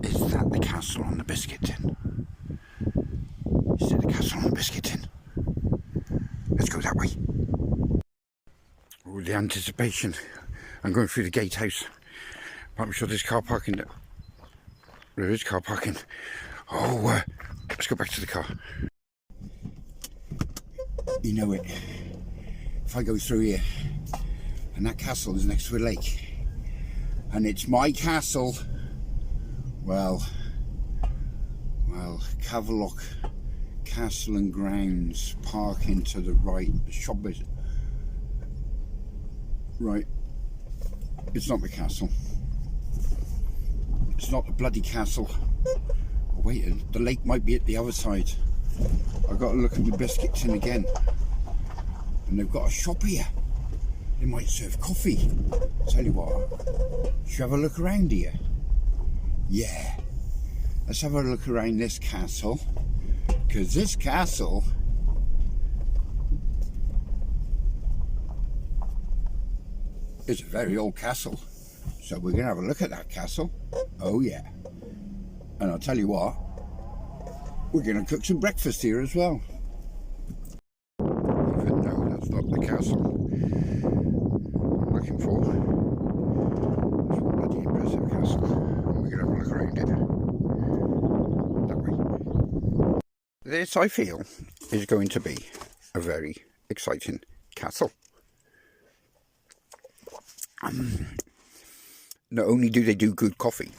Is that the castle on the biscuit tin? Is it the castle on the biscuit tin? Let's go that way. Oh, the anticipation. I'm going through the gatehouse. But I'm sure there's car parking. There is car parking. Oh, let's go back to the car. You know it. If I go through here, and that castle is next to a lake, and it's my castle, well, Caerlaverock Castle and Grounds, parking to the right, the shop is right. It's not the castle. It's not the bloody castle. Oh, wait, the lake might be at the other side. I've got to look at the biscuit tin again. And they've got a shop here. They might serve coffee. Tell you what, should we have a look around here? Yeah. Let's have a look around this castle. Because this castle is a very old castle. So we're going to have a look at that castle. Oh yeah. And I'll tell you what, we're going to cook some breakfast here as well. Even though that's not the castle I'm looking for. It's a bloody impressive castle. And we're going to have a look around it. That way. This, I feel, is going to be a very exciting castle. Not only do they do good coffee,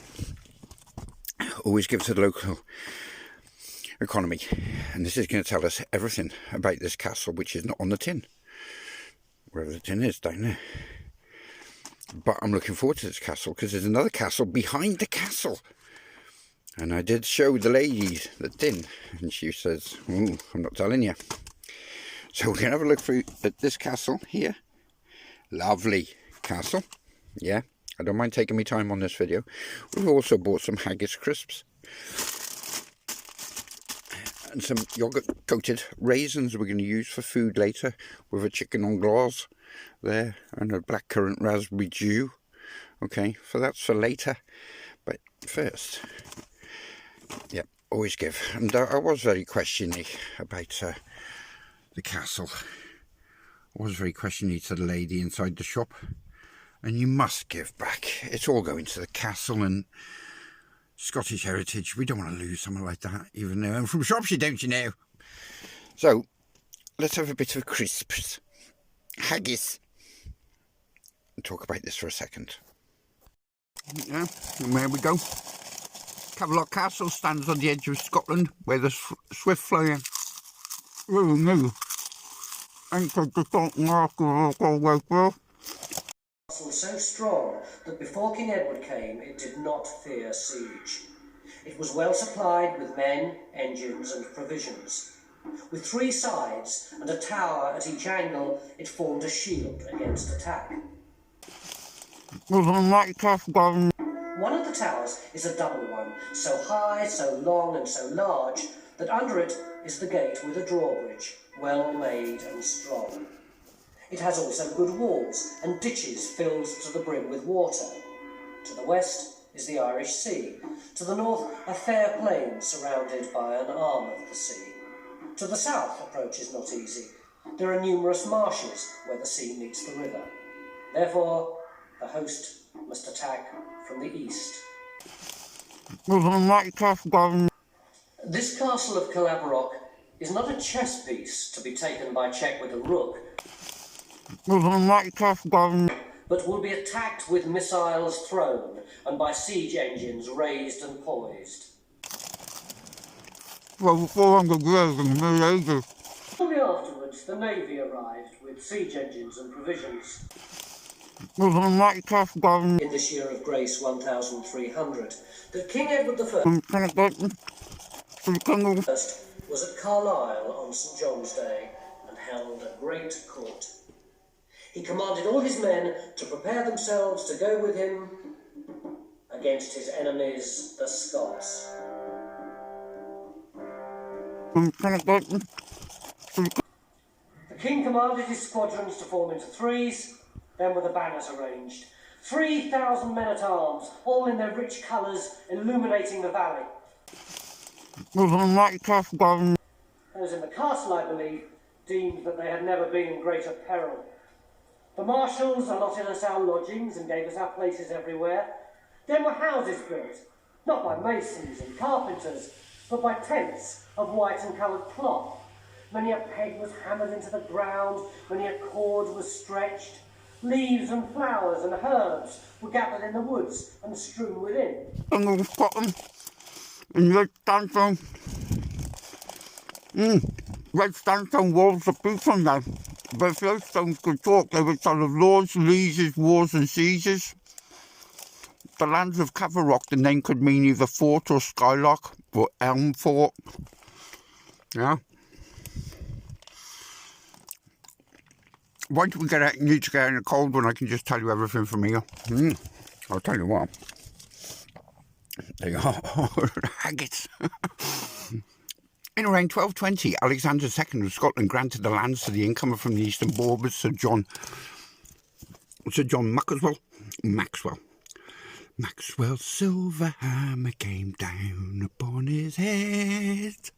always give to the local economy, and this is going to tell us everything about this castle, which is not on the tin, wherever the tin is down there. But I'm looking forward to this castle because there's another castle behind the castle, and I did show the lady the tin, and she says, "Ooh, I'm not telling you." So we're going to have a look through at this castle here. Lovely castle, yeah. I don't mind taking my time on this video. We've also bought some haggis crisps and some yogurt coated raisins we're going to use for food later, with a chicken anglaise there and a blackcurrant raspberry dew. Okay, so that's for later. But first, yeah, always give. And I was very questioning about the castle. I was very questioning to the lady inside the shop. And you must give back. It's all going to the castle and Scottish heritage. We don't want to lose something like that, even though I'm from Shropshire, don't you know? So, let's have a bit of crisps. Haggis. And talk about this for a second. Yeah, and there we go. Caerlaverock Castle stands on the edge of Scotland, where the swift flowing no. Anchored the salt marker all the way through. So strong that before King Edward came, it did not fear siege. It was well supplied with men, engines and provisions. With 3 sides and a tower at each angle, it formed a shield against attack. One of the towers is a double one, so high, so long and so large that under it is the gate with a drawbridge, well made and strong. It has also good walls and ditches filled to the brim with water. To the west is the Irish Sea. To the north, a fair plain surrounded by an arm of the sea. To the south, approach is not easy. There are numerous marshes where the sea meets the river. Therefore, the host must attack from the east. This castle of Caerlaverock is not a chess piece to be taken by check with a rook, but will be attacked with missiles thrown and by siege engines raised and poised. Well, 400 years in the Middle Ages. Shortly afterwards, the navy arrived with siege engines and provisions. In this year of grace 1300, that King Edward I was at Carlisle on St. John's Day and held a great court. He commanded all his men to prepare themselves to go with him against his enemies, the Scots. The king commanded his squadrons to form into 3s, then with the banners arranged. 3,000 men-at-arms, all in their rich colours, illuminating the valley. With a night tough gun. Those in the castle, I believe, deemed that they had never been in greater peril. The marshals allotted us our lodgings and gave us our places everywhere. Then were houses built, not by masons and carpenters, but by tents of white and coloured cloth. Many a peg was hammered into the ground, many a cord was stretched. Leaves and flowers and herbs were gathered in the woods and strewn within. And the bottom in red sandstone. Red sandstone walls of proof on them. But if those stones could talk, they would tell of lords, lieges, wars and sieges. The lands of Caerlaverock, the name could mean either fort or skylock or elm fort. Yeah. Why do we need to get out in the cold when I can just tell you everything from here? I'll tell you what. They are haggis. In around 1220, Alexander II of Scotland granted the lands to the incomer from the eastern borders, Sir John Maxwell's silver hammer came down upon his head.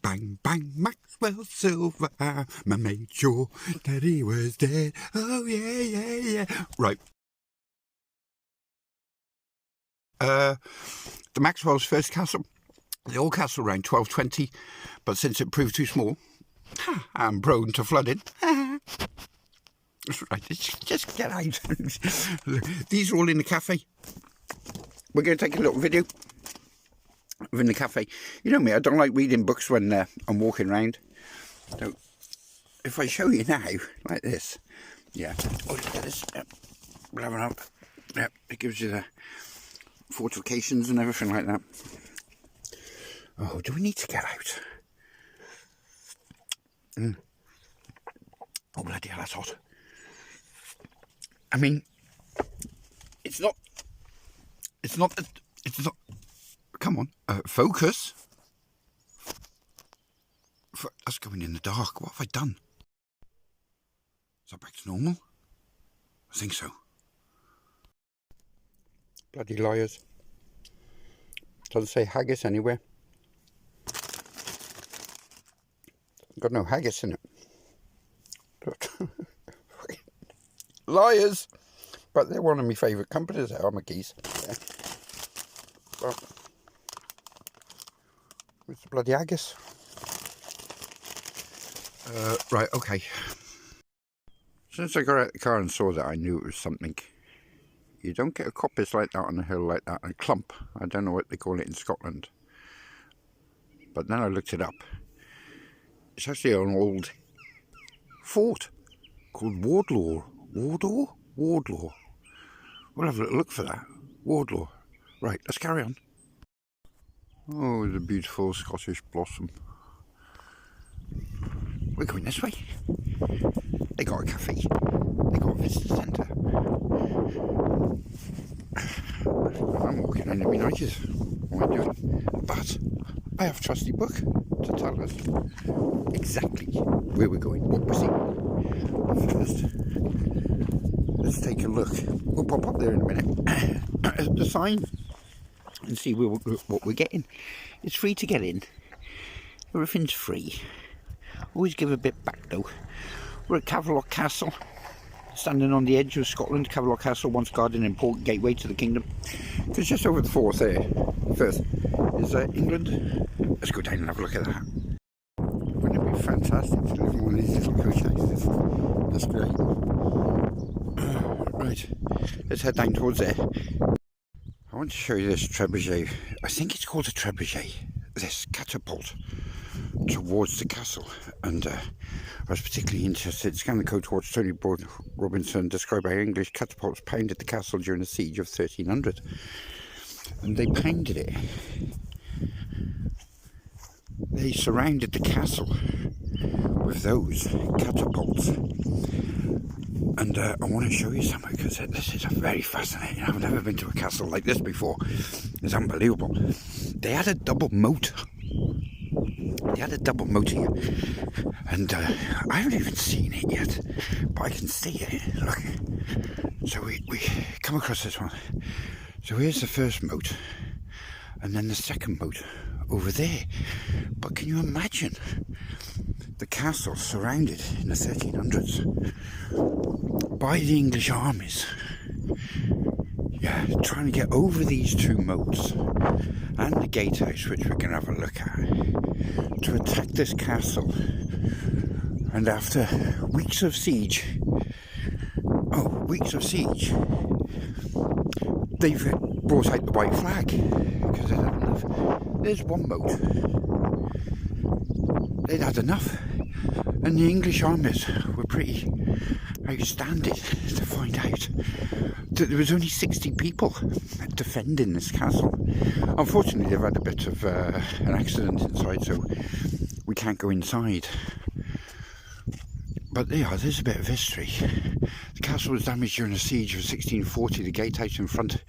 Bang, bang, Maxwell's silver hammer made sure that he was dead. Oh, yeah, yeah, yeah. Right. The Maxwell's first castle, the old castle around 1220, but since it proved too small and prone to flooding, that's right, just get out. These are all in the cafe. We're going to take a little video in the cafe. You know me, I don't like reading books when I'm walking around. So if I show you now, like this, yeah. Oh, look at this. We'll have up. Yeah, it gives you the fortifications and everything like that. Oh, do we need to get out? Oh, bloody hell, that's hot. I mean, it's not, come on, focus. That's going in the dark. What have I done? Is that back to normal? I think so. Bloody liars. Doesn't say haggis anywhere. Got no haggis in it. Liars! But they're one of my favourite companies, they are, McGee's. Yeah. Well, where's the bloody haggis? Right, okay. Since I got out of the car and saw that, I knew it was something. You don't get a coppice like that on a hill like that, a clump. I don't know what they call it in Scotland. But then I looked it up. It's actually an old fort called Wardlaw. Wardlaw. We'll have a little look for that. Wardlaw. Right, let's carry on. Oh, the beautiful Scottish blossom. We're going this way. They got a cafe. They got a visitor centre. I'm walking in my nighties. What am I doing? But I have a trusty book to tell us exactly where we're going, what we're seeing. But first, let's take a look. We'll pop up there in a minute at the sign and see what we're getting. It's free to get in. Everything's free. Always give a bit back though. We're at Caerlaverock Castle, standing on the edge of Scotland. Caerlaverock Castle once guarded an important gateway to the kingdom. Because just over the first is England. Let's go down and have a look at that. Wouldn't it be fantastic to live in one of these little coach houses? That's great. Right, let's head down towards there. I want to show you this trebuchet. I think it's called a trebuchet. This catapult towards the castle, and I was particularly interested. It's going to go towards Tony Robinson, described how English catapults pounded the castle during the siege of 1300, and they pounded it. They surrounded the castle with those catapults, and I want to show you something because this is very fascinating. I've never been to a castle like this before. It's unbelievable. They had a double moat. Here, and I haven't even seen it yet, but I can see it. Look, So we come across this one. So here's the first moat, and then the second moat over there. But can you imagine the castle surrounded in the 1300s by the English armies? Yeah, trying to get over these two moats and the gatehouse, which we're going to have a look at, to attack this castle. And after weeks of siege, they've brought out the white flag because they'd had enough. There's one moat. They'd had enough, and the English armies were pretty outstanding to find out that there was only 60 people defending this castle. Unfortunately, they've had a bit of an accident inside, so we can't go inside. But yeah, there's a bit of history. The castle was damaged during the siege of 1640. The gatehouse in front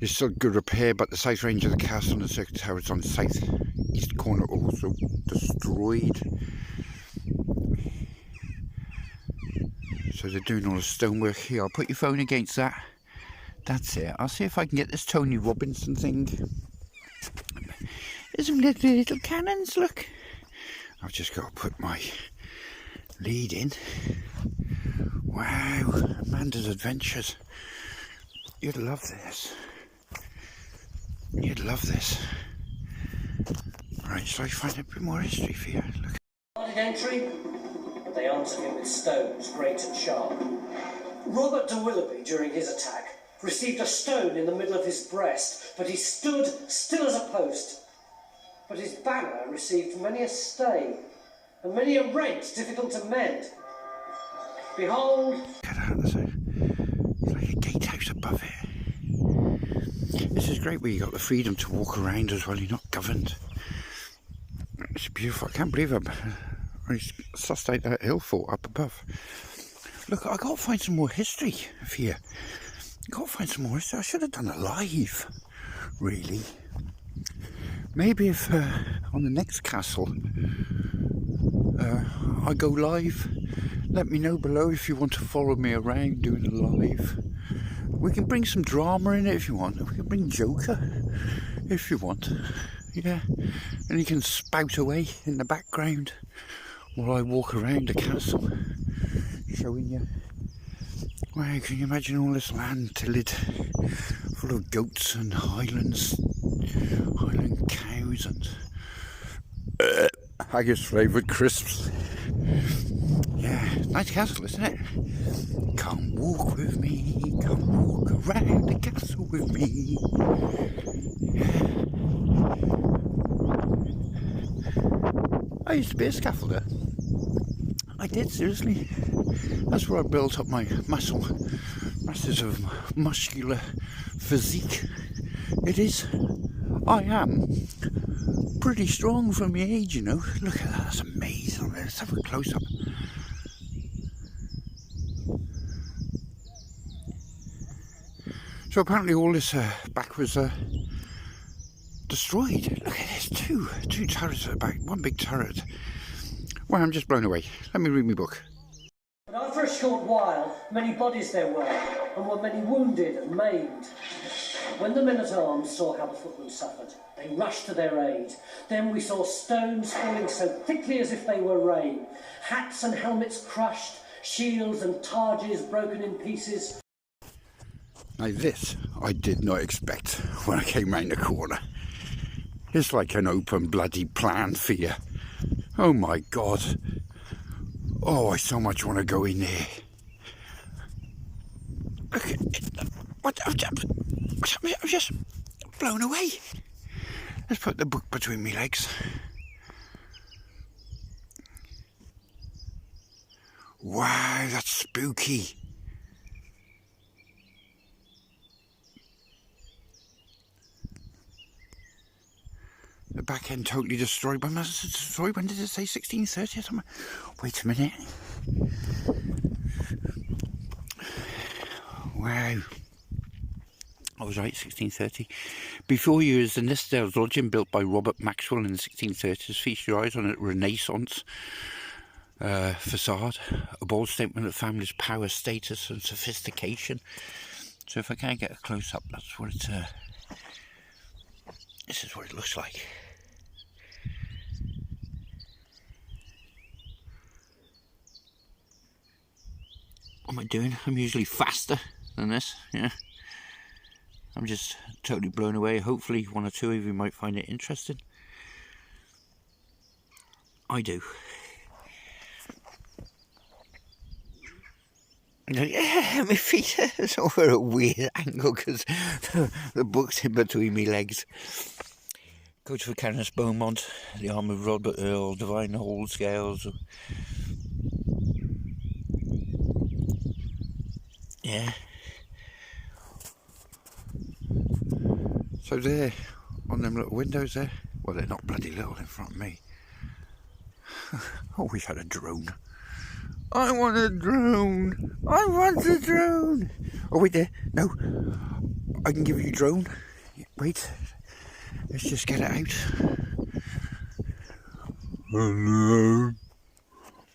is still good repair, but the south range of the castle and the circuit towers on the south-east corner are also destroyed. So they're doing all the stonework here. I'll put your phone against that. That's it. I'll see if I can get this Tony Robinson thing. There's some little cannons, look. I've just got to put my lead in. Wow, Amanda's Adventures. You'd love this. You'd love this. Right, so I find a bit more history for you. Look. Entry, but they answered him with stones, great and sharp. Robert de Willoughby, during his attack, received a stone in the middle of his breast, but he stood still as a post. But his banner received many a stain, and many a rent difficult to mend. Behold... Look at that, there's like a gatehouse above it. This is great where you got the freedom to walk around as well, you're not governed. It's beautiful, I can't believe I sussed out that hill fort up above. Look, I got to find some more history for you. I got to find some more history. I should have done a live, really. Maybe if on the next castle I go live, let me know below if you want to follow me around doing a live. We can bring some drama in it if you want. We can bring Joker if you want. Yeah, and you can spout away in the background while I walk around the castle showing you. Wow, can you imagine all this land tilled full of goats and highland cows and haggis flavoured crisps. Yeah, nice castle, isn't it? Come walk with me, come walk around the castle with me. Yeah. I used to be a scaffolder. I did, seriously. That's where I built up my masses of muscular physique. It is. I am pretty strong for my age, you know. Look at that, that's amazing. Let's have a close up. So apparently all this back was destroyed. Look at this, two turrets at the back, one big turret. Well, I'm just blown away. Let me read my book. But after a short while, many bodies there were, and were many wounded and maimed. When the men-at-arms saw how the footmen suffered, they rushed to their aid. Then we saw stones falling so thickly as if they were rain, hats and helmets crushed, shields and targes broken in pieces. Now this, I did not expect when I came round the corner. It's like an open bloody plan for you. Oh my God. Oh, I so much want to go in there. Look at it. What? I'm just blown away. Let's put the book between my legs. Wow, that's spooky. The back end totally destroyed. When was it destroyed? When did it say 1630 or something? Wait a minute. Wow. I was right, 1630. Before you is the Nestdale's lodging built by Robert Maxwell in the 1630s. Feast your eyes on a Renaissance facade, a bold statement of the family's power, status and sophistication. So if I can't get a close-up, that's what it, this is what it looks like. What am I doing? I'm usually faster than this, yeah. I'm just totally blown away. Hopefully one or two of you might find it interesting. I do. Yeah, my feet are over a weird angle because the book's in between my legs. Coach for Kenneth Beaumont, the arm of Robert Earl, Divine Hold Scales. Yeah. So there, on them little windows there, well they're not bloody little in front of me. I wish I had a drone. I want a drone! I want a drone! Oh wait there, no. I can give you a drone. Wait, let's just get it out. Hello,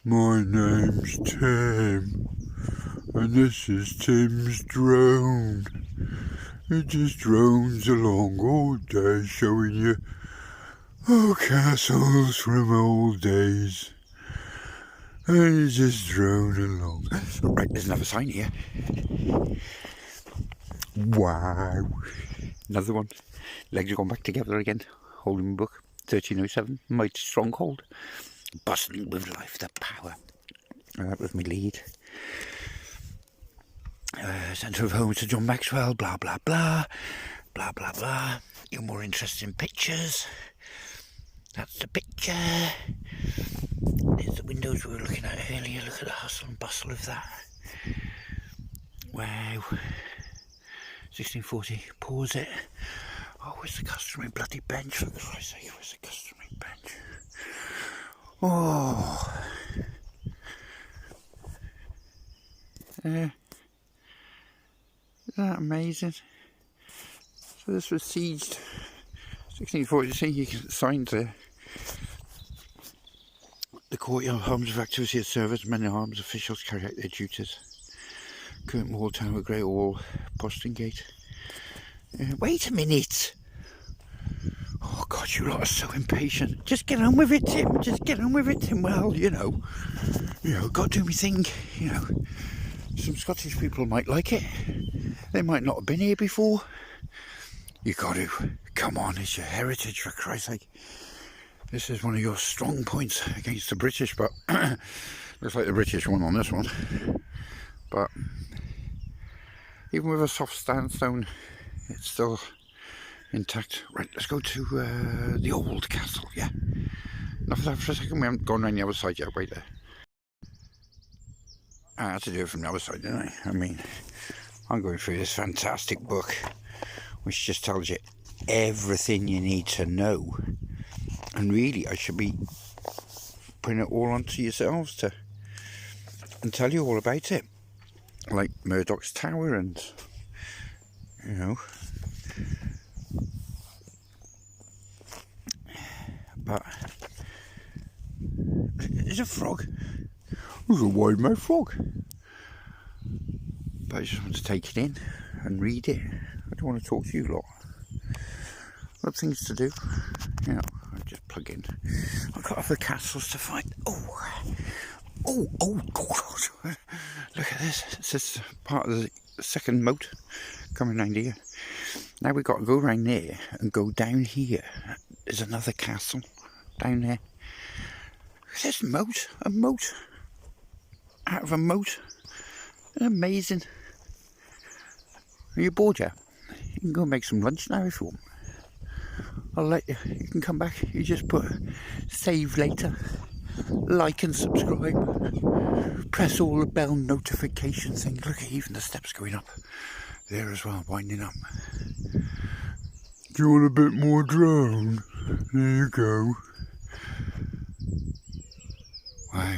my name's Tim, and this is Tim's drone. It just drones along all day showing you castles from old days. And you just drone along. Right, there's another sign here. Wow. Another one. Legs are gone back together again. Holding my book. 1307. Mighty Stronghold. Bustling with life, the power. That was my lead. Centre of home to John Maxwell. Blah, blah, blah. Blah, blah, blah. You're more interested in pictures. That's the picture. There's the windows we were looking at earlier. Look at the hustle and bustle of that. Wow. 1640. Pause it. Oh, where's the customary bloody bench? For Christ's sake, where's the customary bench? Oh. Isn't that amazing? So this was sieged 1640. See, you can sign there. The courtyard homes of activity of servants, men in arms, officials carry out their duties. Curtain Wall, Tower, Great Hall, Postern Gate. Wait a minute! Oh God, you lot are so impatient. Just get on with it, Tim. Just get on with it, Tim. Well, you know, got to do me thing. You know, some Scottish people might like it. They might not have been here before. You got to. Come on, it's your heritage, for Christ's sake. This is one of your strong points against the British, but looks like the British won on this one. But even with a soft sandstone, it's still intact. Right, let's go to the old castle, yeah. Enough of that for a second, we haven't gone around the other side yet, wait there. I had to do it from the other side, didn't I? I mean, I'm going through this fantastic book, which just tells you everything you need to know. And really, I should be putting it all onto yourselves and tell you all about it. Like Murdoch's Tower and, you know. But, there's a frog. There's a wide-mouthed frog. But I just want to take it in and read it. I don't want to talk to you lot. I've got things to do, you know. Just plug in. I've got other castles to find. Oh God! Look at this. This is part of the second moat coming round here. Now we've got to go around there and go down here. There's another castle down there. Look at this moat. A moat. Out of a moat. Amazing. Are you bored yet? You can go and make some lunch now if you want. I'll let you. You can come back. You just put save later, like and subscribe. Press all the bell notification things. Look at even the steps going up there as well, winding up. Do you want a bit more drone? There you go. Wow.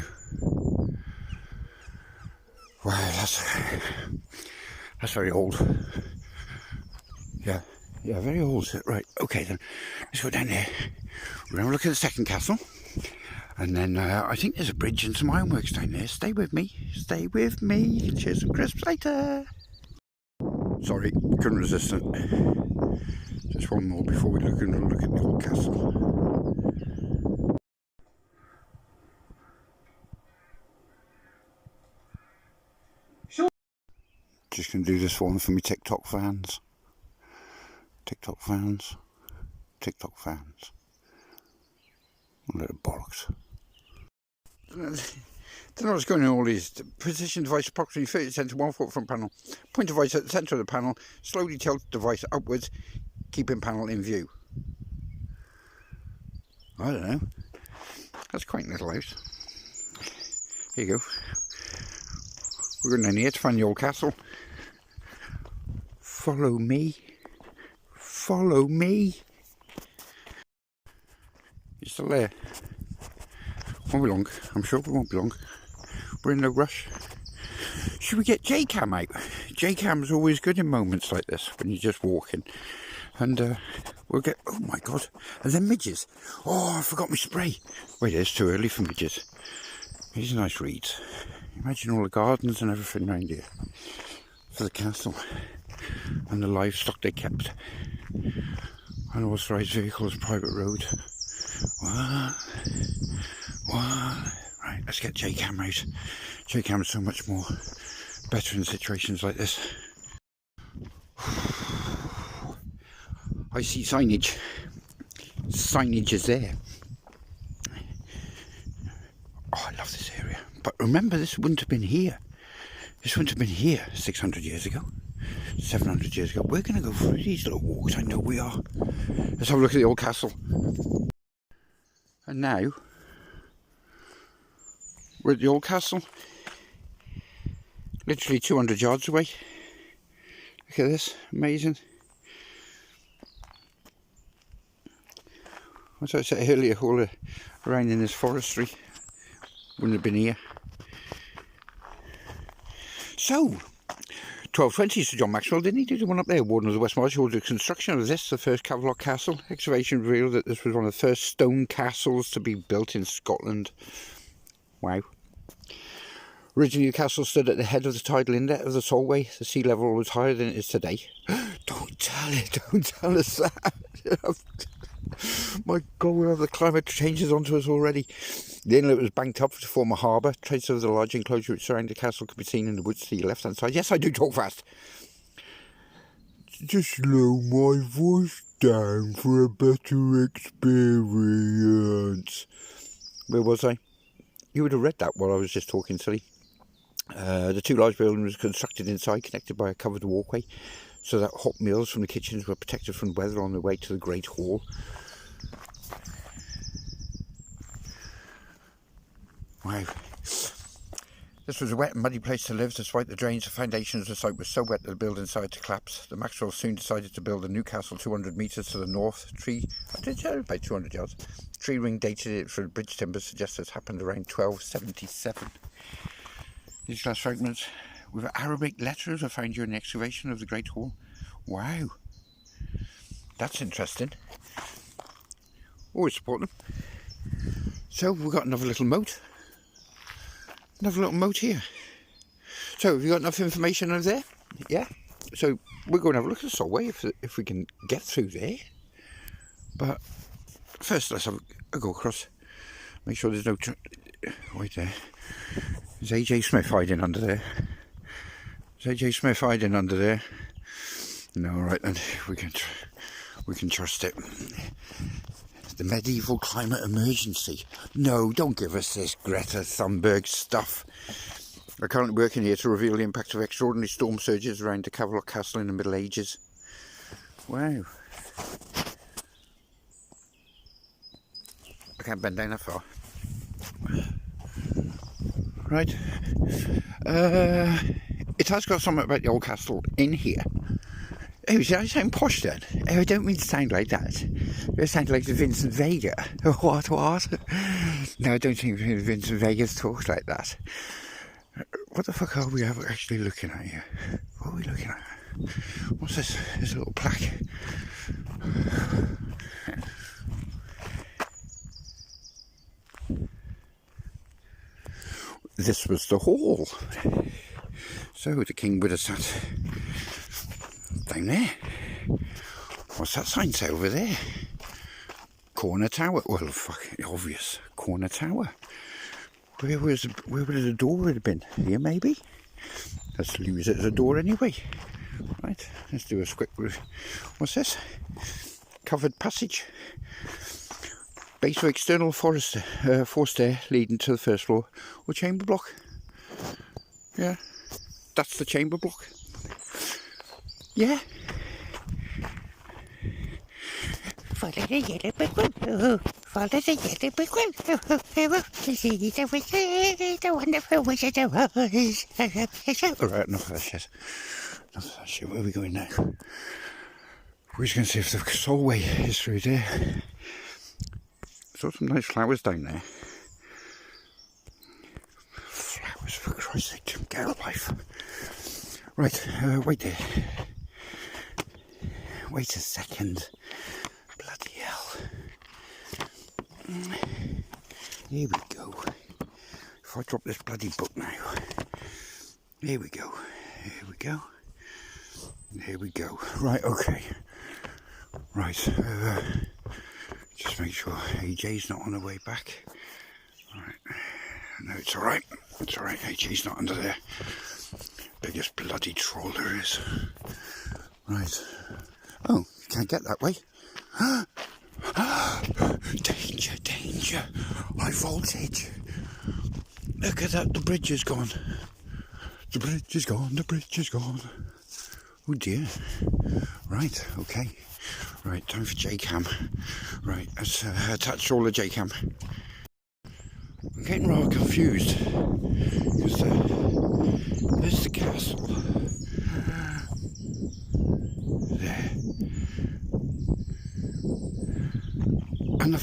Wow, that's very old. Yeah, very old. Right, okay then. Let's go down there. We're going to look at the second castle. And then I think there's a bridge and some ironworks down there. Stay with me. Stay with me. Cheers and crisps later. Sorry, couldn't resist it. Just one more before we look at the old castle. Sure. Just going to do this one for me TikTok fans. TikTok fans. TikTok fans. A little bollocks. Don't know what's going on in all these. Position device approximately 30 cm to 1 foot from panel. Point device at the centre of the panel. Slowly tilt device upwards, keeping panel in view. I don't know. That's quite a little house. Here you go. We're going in here to find the old castle. Follow me. Follow me. You're still there. Won't be long. I'm sure we won't be long. We're in no rush. Should we get J-Cam out? J-Cam's always good in moments like this, when you're just walking. And we'll get... Oh my God. And then midges. Oh, I forgot my spray. Wait, it's too early for midges. These are nice reeds. Imagine all the gardens and everything around here. For the castle. And the livestock they kept. Unauthorised vehicles, private road. What? Right, let's get J-Cam out. J-Cam is so much more better in situations like this. I see signage. Signage is there. Oh, I love this area. But remember, this wouldn't have been here. This wouldn't have been here 600 years ago. 700 years ago. We're going to go through these little walks. I know we are. Let's have a look at the old castle. And now, we're at the old castle. Literally 200 yards away. Look at this. Amazing. As I said earlier, all around in this forestry wouldn't have been here. So, 1220, Sir John Maxwell, didn't he do the one up there? Warden of the West March ordered the construction of this, the first Caerlaverock castle. Excavation revealed that this was one of the first stone castles to be built in Scotland. Wow. Originally, the castle stood at the head of the tidal inlet of the Solway. The sea level was higher than it is today. Don't tell it, don't tell us that. My God, the climate changes onto us already. The inlet was banked up to form a harbour. Traces of the large enclosure which surrounded the castle could be seen in the woods to your left-hand side. Yes, I do talk fast. Just slow my voice down for a better experience. Where was I? You would have read that while I was just talking, silly. The two large buildings were constructed inside, connected by a covered walkway, so that hot meals from the kitchens were protected from weather on their way to the Great Hall. Wow. This was a wet and muddy place to live. Despite the drains, the foundations of the site were so wet that the building started to collapse. The Maxwells soon decided to build a new castle 200 metres to the north. About 200 yards. Tree ring dated it for bridge timbers, suggests this happened around 1277. These glass fragments with Arabic letters were found during the excavation of the Great Hall. Wow. That's interesting. Always support them. So we've got another little moat. Another little moat here. So have you got enough information over there? Yeah. So we're going to have a look at the Solway if we can get through there. But first let's have a go across. Make sure there's no... Wait there. There's AJ Smith hiding under there. There's AJ Smith hiding under there. No, alright then. We can trust it. The medieval climate emergency. No, don't give us this Greta Thunberg stuff. We're currently working here to reveal the impact of extraordinary storm surges around the Caerlaverock Castle in the Middle Ages. Wow. I can't bend down that far. Right. It has got something about the old castle in here. Oh, did I sound posh then? Oh, I don't mean to sound like that. I sound like the Vincent Vega. What? No, I don't think Vincent Vega's talks like that. What the fuck are we actually looking at here? What are we looking at? What's this? There's a little plaque. this was the hall. So the king would have sat down there. What's that sign say over there? Corner tower. Well, fucking obvious. Corner tower. Where would the door have been? Here, maybe? Let's use it as a door anyway. Right, let's do a quick... What's this? Covered passage. Base of external force stair leading to the first floor. Or chamber block. Yeah, that's the chamber block. Yeah. Follow the yellow brick road. Follow the yellow brick road. To see the wonderful wizard of Oz. Alright, enough of that shit. Enough of that shit. Where are we going now? We're just going to see if the soulway is through there. Saw some nice flowers down there. Flowers, for Christ's sake, Jim, get a life. Right, wait there. Wait a second. Bloody hell. Here we go. If I drop this bloody book now. Here we go. Here we go. Here we go. Right, okay. Right, just make sure AJ's not on the way back. Right. No, it's alright. It's alright, AJ's not under there. Biggest bloody troll there is. Right. Oh, you can't get that way. Danger, danger. High voltage. Look at that, the bridge is gone. The bridge is gone, the bridge is gone. Oh dear. Right, okay. Right, time for J-cam. Right, let's attach all the J-cam. I'm getting rather confused. Because there's the castle. There. And the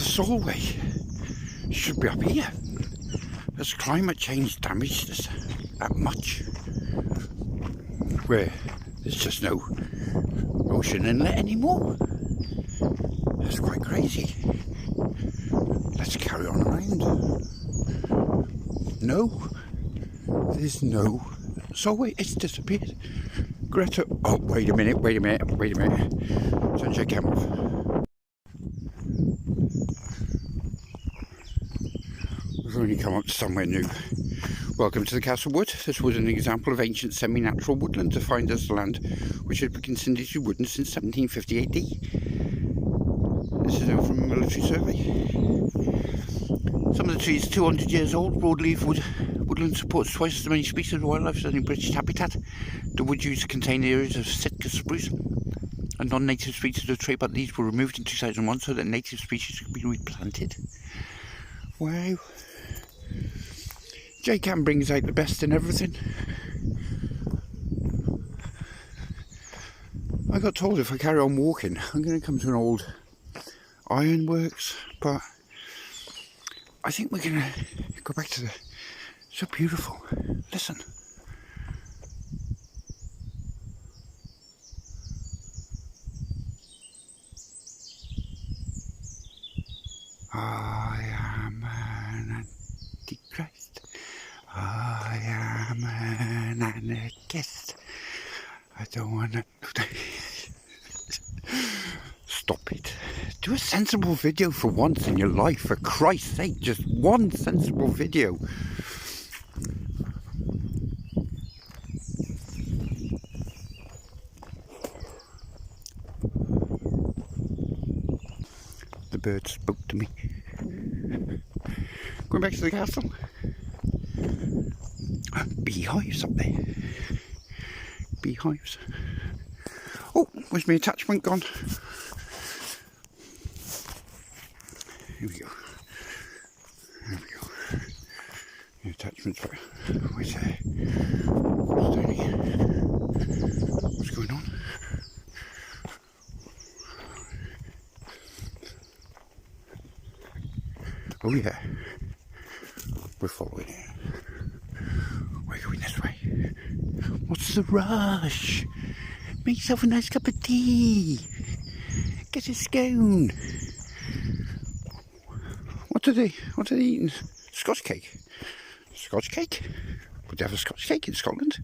soulway should be up here. Has climate change damaged us that much? Where there's just no ocean inlet anymore. That's quite crazy. Let's carry on around. No, there's no soulway. It's disappeared. Greta. Oh, wait a minute. Turn your camera off. We've only come up to somewhere new. Welcome to the Castle Wood. This was an example of ancient semi-natural woodland defined as land which had been considered to be woodland since 1750 AD. This is from a military survey. Some of the trees are 200 years old. Broadleaf woodland supports twice as many species of wildlife as any British habitat. The wood used to contain areas of Sitka spruce and non-native species of tree, but these were removed in 2001 so that native species could be replanted. Wow. J-Cam brings out the best in everything. I got told if I carry on walking, I'm going to come to an old ironworks, but I think we're going to go back to the... So beautiful. Listen. I am an antichrist. I am an anarchist. I don't want to... Stop it. Do a sensible video for once in your life, for Christ's sake. Just one sensible video. The bird spoke to me. Going back to the castle. Beehives up there. Beehives. Oh, where's my attachment gone? Here we go. There we go. The attachment's right. Where's there? What's down here? What's going on? Oh yeah. We're following it. We're going this way. What's the rush? Make yourself a nice cup of tea. Get a scone. What are they eating? Scotch cake. Scotch cake? Would they have a Scotch cake in Scotland?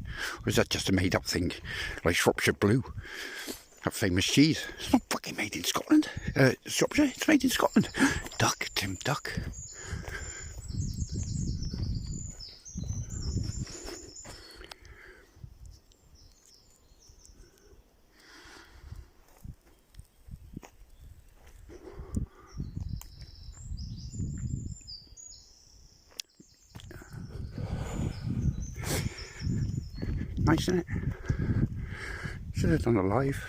Or is that just a made-up thing, like Shropshire Blue? That famous cheese. It's not fucking made in Scotland. Shropshire, it's made in Scotland. Duck, Tim, duck. Nice, isn't it? Should have done a live.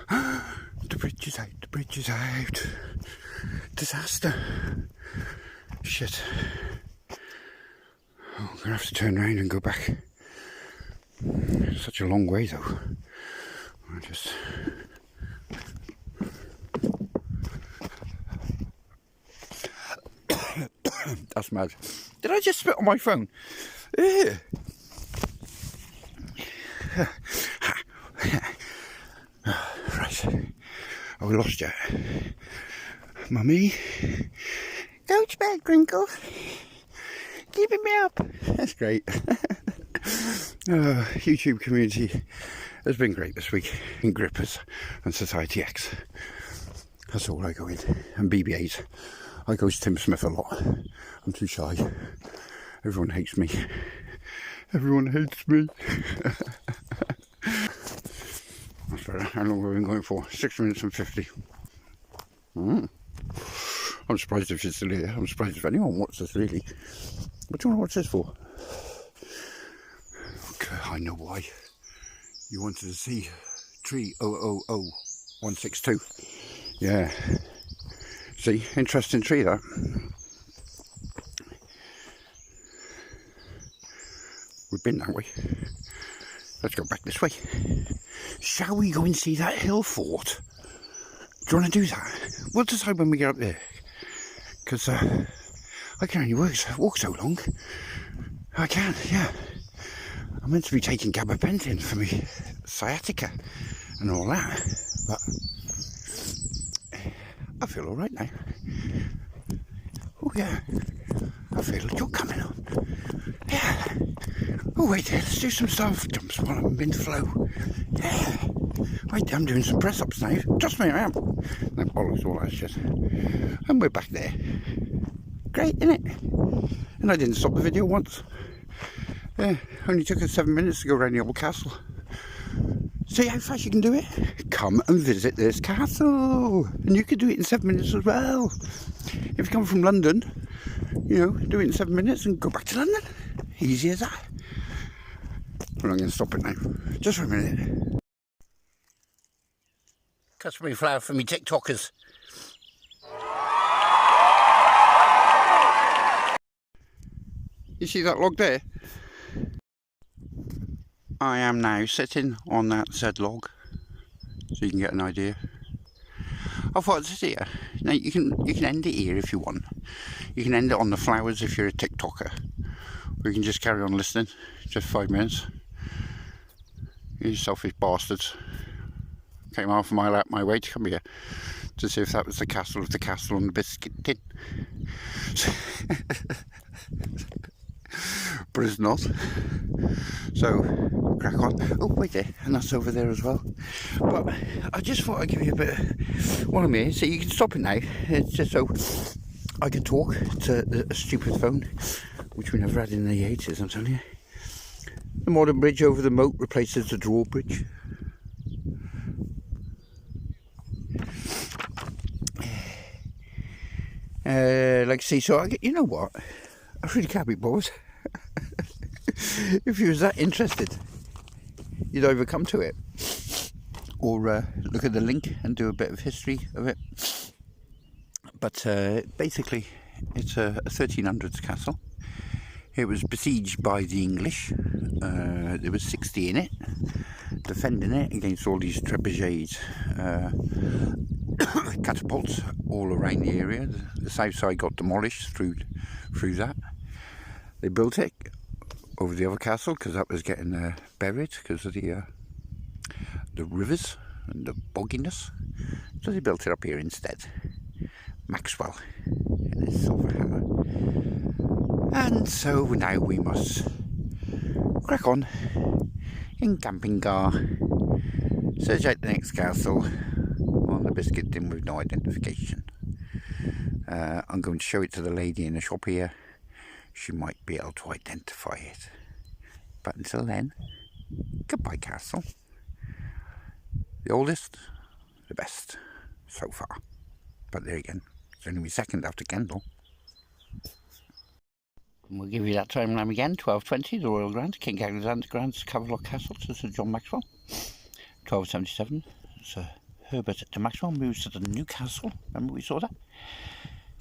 The bridge is out, the bridge is out. Disaster. Shit. Oh, I'm going to have to turn around and go back. Such a long way though. I just... That's mad. Did I just spit on my phone? Ew. Right. Oh, we lost you. Mummy? Go to bed, Crinkle. Keeping me up. That's great. YouTube community has been great this week. In Grippers and Society X. That's all I go in. And BB-8. I go to Tim Smith a lot. I'm too shy. Everyone hates me. Everyone hates me. That's better. How long have we been going for? 6 minutes and 50. I'm surprised if it's still here. I'm surprised if anyone watches this, really. What do you want to watch this for? Okay, I know why. You wanted to see tree 000162. Yeah. See, interesting tree that. We've been that way. Let's go back this way. Shall we go and see that hill fort? Do you want to do that? We'll decide when we get up there. Because I can only walk so long. I can, yeah. I'm meant to be taking gabapentin for me sciatica and all that. But I feel alright now. Oh yeah. I feel like you're coming on. Yeah. Oh wait there, let's do some stuff. Jumps while I'm in flow. Yeah. Wait, I'm doing some press ups now. Just me around. No bollocks, all that shit. And we're back there. Great, isn't it? And I didn't stop the video once. Yeah, only took us 7 minutes to go around the old castle. See how fast you can do it? Come and visit this castle. And you can do it in 7 minutes as well. If you come from London, you know, do it in 7 minutes and go back to London. Easy as that. But I'm going to stop it now. Just for a minute. Customary flower for me TikTokers. You see that log there? I am now sitting on that said log, so you can get an idea. I thought I'd sit here. Now you can end it here if you want. You can end it on the flowers if you're a TikToker. Or you can just carry on listening, just 5 minutes. You selfish bastards. Came half a mile out my way to come here to see if that was the castle of the castle on the biscuit tin. But it's not. So, crack on. Oh, wait there, and that's over there as well. But I just thought I'd give you a bit of what I'm here. So you can stop it now. It's just so I can talk to a stupid phone, which we never had in the 80s, I'm telling you. The modern bridge over the moat replaces the drawbridge. Like see, so you know what? I really can't be bothered. If you was that interested, you'd either come to it or look at the link and do a bit of history of it. But basically, it's a 1300s castle. It was besieged by the English. There was 60 in it, defending it against all these trebuchets, catapults all around the area. The south side got demolished through that. They built it over the other castle because that was getting buried because of the rivers and the bogginess. So they built it up here instead. Maxwell and his silver hammer. And so now we must crack on in camping car, search out the next castle on the biscuit tin with no identification. I'm going to show it to the lady in the shop here. She might be able to identify it. But until then, goodbye castle. The oldest, the best so far. But there again, it's only my second after Kendal. And we'll give you that timeline again. 12:20, the Royal Grant, King Alexander grants Caerlaverock Castle to Sir John Maxwell. 12:77, Sir Herbert de Maxwell moves to the new castle. Remember we saw that?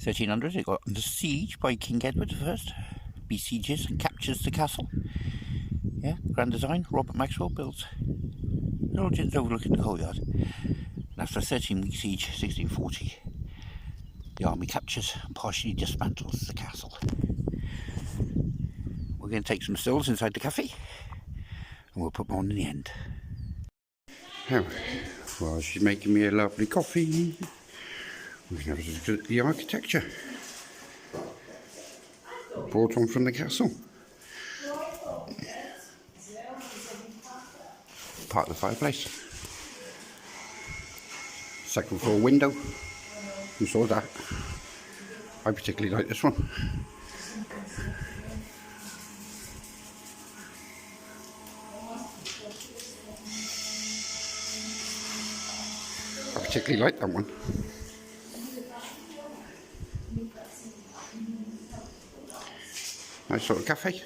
1300, it got under siege by King Edward I. Besieges and captures the castle. Yeah, grand design. Robert Maxwell builds lodgings overlooking the courtyard. And after a 13-week siege, 1640, the army captures and partially dismantles the castle. We're going to take some stills inside the cafe, and we'll put them on in the end. Oh, well, she's making me a lovely coffee. We can have a look at the architecture brought on from the castle. Part of the fireplace. Second floor window. You saw that. I particularly like this one. I particularly like that one. Nice sort of cafe.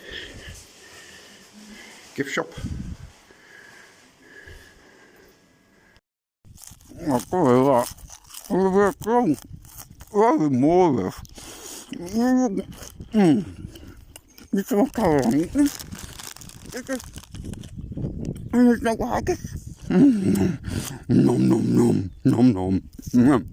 Gift shop. I'll call it that. Rather more of it's all colour on it. And it's like haggis. Nom nom nom nom nom.